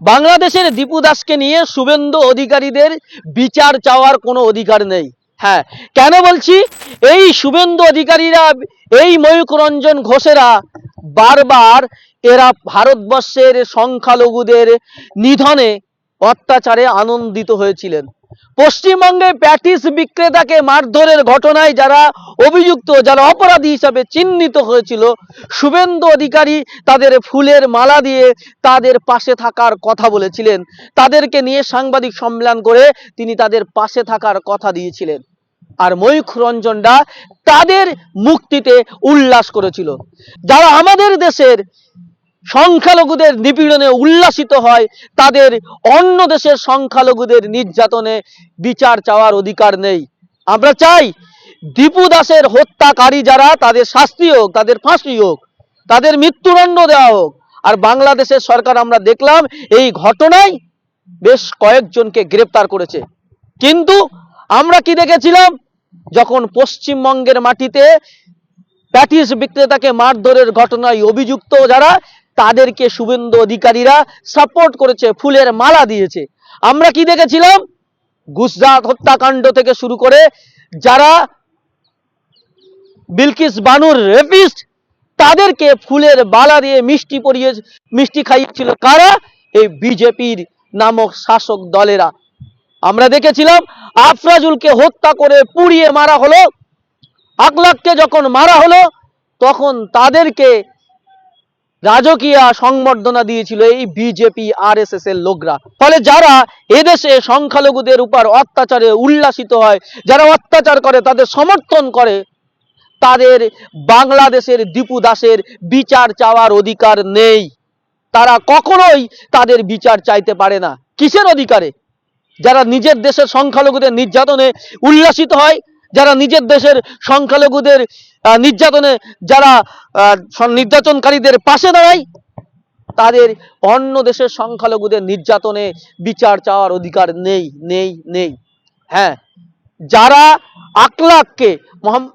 বাংলাদেশের দীপু দাসকে নিয়ে শুভেন্দু অধিকারীদের বিচার চাওয়ার কোনো অধিকার নেই। হ্যাঁ, কেন বলছি? এই শুভেন্দু অধিকারীরা, এই ময়ূখ রঞ্জন ঘোষেরা বারবার এরা ভারতবর্ষের সংখ্যালঘুদের নিধনে অত্যাচারে আনন্দিত হয়েছিলেন। পশ্চিমবঙ্গে প্যাটিস বিক্রেতাকে মারধরের ঘটনায় যারা অভিযুক্ত, যারা অপরাধী হিসাবে চিহ্নিত হয়েছিল, শুভেন্দু অধিকারী তাদের ফুলের মালা দিয়ে তাদের পাশে থাকার কথা বলেছিলেন। তাদেরকে নিয়ে সাংবাদিক সম্মেলন করে তিনি তাদের পাশে থাকার কথা দিয়েছিলেন। আর ময়ূখ রঞ্জনরা তাদের মুক্তিতে উল্লাস করেছিল। যারা আমাদের দেশের সংখ্যালঘুদের নিপীড়নে উল্লাসিত হয়, তাদের অন্য দেশের সংখ্যালঘুদের নির্যাতনে বিচার চাওয়ার অধিকার নেই। আমরা চাই দীপু দাসের হত্যাকারী যারা, তাদের শাস্তি হোক, তাদের ফাঁসি হোক, তাদের মৃত্যুদণ্ড দেওয়া হোক। আর বাংলাদেশের সরকার আমরা দেখলাম এই ঘটনায় বেশ কয়েকজনকে গ্রেপ্তার করেছে। কিন্তু আমরা কি দেখেছিলাম? যখন পশ্চিমবঙ্গের মাটিতে প্যাটিস বিক্রেতাকে মারধরের ঘটনায় অভিযুক্ত যারা, তাদেরকে শুভেন্দু অধিকারীরা সাপোর্ট করেছে, ফুলের মালা দিয়েছে। আমরা কি দেখেছিলাম? গুজরাট হত্যাকাণ্ড থেকে শুরু করে যারা বিলকিস বানুর রেপিস্ট, তাদেরকে ফুলের মালা দিয়ে মিষ্টি খাইয়েছিল কারা? এই বিজেপির নামক শাসক দলেরা। আমরা দেখেছিলাম আফরাজুলকে হত্যা করে পুড়িয়ে মারা হলো, আকলাককে যখন মারা হলো তখন তাদেরকে রাজকীয় সংবর্ধনা দিয়েছিল এই বিজেপি আরএসএস এর লোকরা। ফলে যারা এদেশে সংখ্যালঘুদের উপর অত্যাচারে উল্লাসিত হয়, যারা অত্যাচার করে, তাদের সমর্থন করে, তাদের বাংলাদেশের দীপু দাসের বিচার চাওয়ার অধিকার নেই। তারা কখনোই তাদের বিচার চাইতে পারে না। কিসের অধিকারে? যারা নিজের দেশের সংখ্যালঘুদের নির্যাতনে উল্লাসিত হয়, যারা নিজের দেশের সংখ্যালঘুদের নির্যাতনে, যারা নির্যাতনকারীদের পাশে দাঁড়ায়, তাদের অন্য দেশের সংখ্যালঘুদের নির্যাতনে বিচার চাওয়ার অধিকার নেই, নেই, নেই। হ্যাঁ, যারা আকলাককে,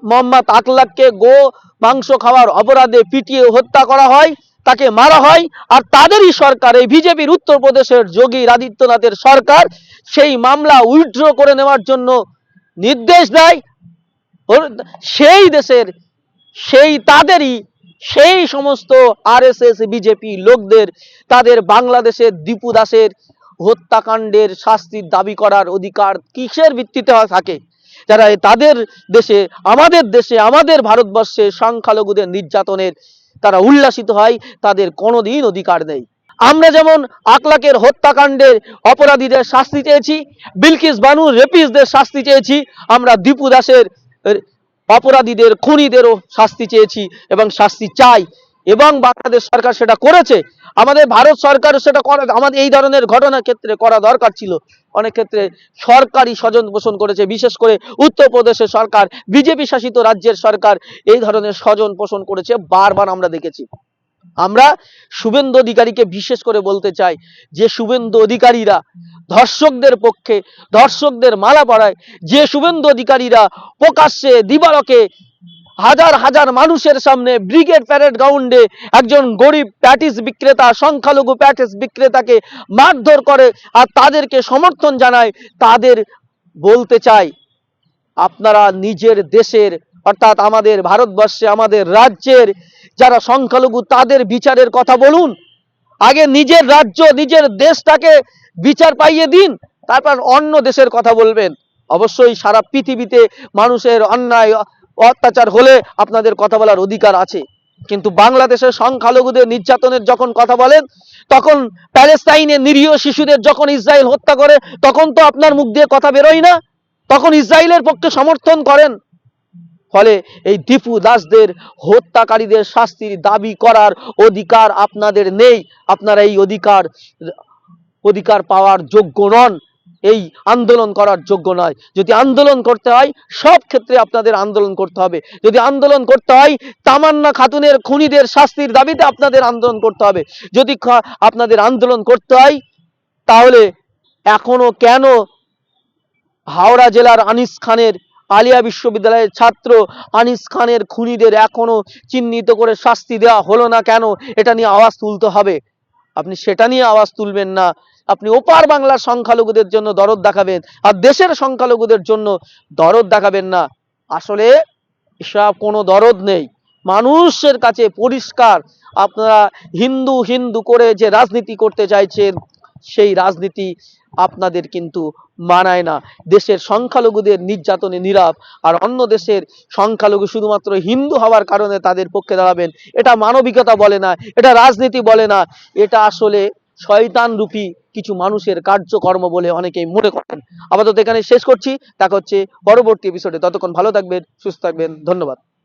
মোহাম্মদ আকলাককে গো মাংস খাওয়ার অপরাধে পিটিয়ে হত্যা করা হয়, তাকে মারা হয়, আর তাদেরই সরকার, এই বিজেপির উত্তরপ্রদেশের যোগী আদিত্যনাথের সরকার সেই মামলা উইথড্র করে নেওয়ার জন্য নির্দেশ দেয়। সেই দেশের সেই সমস্ত আরএসএস বিজেপি লোকদের তাদের বাংলাদেশের দীপু দাসের হত্যাকাণ্ডের শাস্তির দাবি করার অধিকার কিসের ভিত্তিতে থাকে? যারা তাদের দেশে, আমাদের ভারতবর্ষে সংখ্যালঘুদের নির্যাতনের তারা উল্লাসিত হয়, তাদের কোনোদিন অধিকার নেই। আমরা যেমন আকলাকের হত্যাকাণ্ডের অপরাধীদের শাস্তি চেয়েছি, বিলকিস বানুর রেপিস্টদের শাস্তি চেয়েছি, আমরা দীপু দাসের অপরাধীদের, খুনিদেরও শাস্তি চেয়েছি এবং শাস্তি চাই। এবং বাংলাদেশ সরকার সেটা করেছে। আমাদের ভারত সরকারও সেটা করা, আমাদের এই ধরনের ঘটনার ক্ষেত্রে করা দরকার ছিল। অনেক ক্ষেত্রে সরকারি স্বজন পোষণ করেছে, বিশেষ করে উত্তরপ্রদেশের সরকার, বিজেপি শাসিত রাজ্যের সরকার এই ধরনের স্বজন পোষণ করেছে, বারবার আমরা দেখেছি। আমরা শুভেন্দু অধিকারীকে বিশেষ করে বলতে চাই যে শুভেন্দু অধিকারীরা ধর্ষকদের পক্ষে, ধর্ষকদের মালা পরায়, যে শুভেন্দু অধিকারীরা প্রকাশ্যে দিবালোকে হাজার হাজার মানুষের সামনে ব্রিগেড প্যারেড গ্রাউন্ডে একজন গরিব প্যাটিস বিক্রেতা, সংখ্যালঘু প্যাটিস বিক্রেতাকে মারধর করে আর তাদেরকে সমর্থন জানায়, তাদের বলতে চাই আপনারা নিজের দেশের, অর্থাৎ আমাদের ভারতবর্ষে, আমাদের রাজ্যের যারা সংখ্যালঘু, তাদের বিচারের কথা বলুন। আগে নিজের রাজ্য, নিজের দেশটাকে বিচার পাইয়ে দিন, তারপর অন্য দেশের কথা বলবেন। অবশ্যই সারা পৃথিবীতে মানুষের অন্যায় অত্যাচার হলে আপনাদের কথা বলার অধিকার আছে, কিন্তু বাংলাদেশের সংখ্যালঘুদের নির্যাতনের যখন কথা বলেন, তখন প্যালেস্তাইনের নিরীহ শিশুদের যখন ইসরায়েল হত্যা করে, তখন তো আপনার মুখ দিয়ে কথা বেরোয় না, তখন ইসরায়েলের পক্ষে সমর্থন করেন। ফলে এই দীপু দাসদের হত্যাকারীদের শাস্তির দাবি করার অধিকার আপনাদের নেই। আপনারা এই অধিকার পাওয়ার যোগ্য নন, এই আন্দোলন করার যোগ্য নয়। যদি আন্দোলন করতে হয়, সব ক্ষেত্রে আপনাদের আন্দোলন করতে হবে। যদি আন্দোলন করতে হয় তামান্না খাতুনের খুনিদের শাস্তির দাবিতে, আপনাদের আন্দোলন করতে হবে। যদি আপনাদের আন্দোলন করতে হয়, তাহলে এখনো কেন হাওড়া জেলার আনিস খানের, আলিয়া বিশ্ববিদ্যালয়ের ছাত্র আনিস খানের খুনিদের এখনো চিহ্নিত করে শাস্তি দেওয়া হলো না কেন, এটা নিয়ে আওয়াজ তুলতে হবে। আপনি সেটা নিয়ে আওয়াজ তুলবেন না। আপনি ওপার বাংলার সংখ্যালঘুদের জন্য দরদ দেখাবেন আর দেশের সংখ্যালঘুদের জন্য দরদ দেখাবেন না। আসলে এসব কোনো দরদ নেই। মানুষের কাছে পরিষ্কার, আপনারা হিন্দু হিন্দু করে যে রাজনীতি করতে চাইছেন, সেই রাজনীতি আপনাদের কিন্তু মানায় না। দেশের সংখ্যালঘুদের নির্যাতনে নীরব, আর অন্য দেশের সংখ্যালঘু শুধুমাত্র হিন্দু হওয়ার কারণে তাদের পক্ষে দাঁড়াবেন, এটা মানবিকতা বলে না, এটা রাজনীতি বলে না, এটা আসলে শয়তান রূপী কিছু মানুষের কার্যকর্ম বলে অনেকেই মনে করেন। আপাতত এখানে শেষ করছি, দেখা হচ্ছে পরবর্তী এপিসোডে। ততক্ষণ ভালো থাকবেন, সুস্থ থাকবেন, ধন্যবাদ।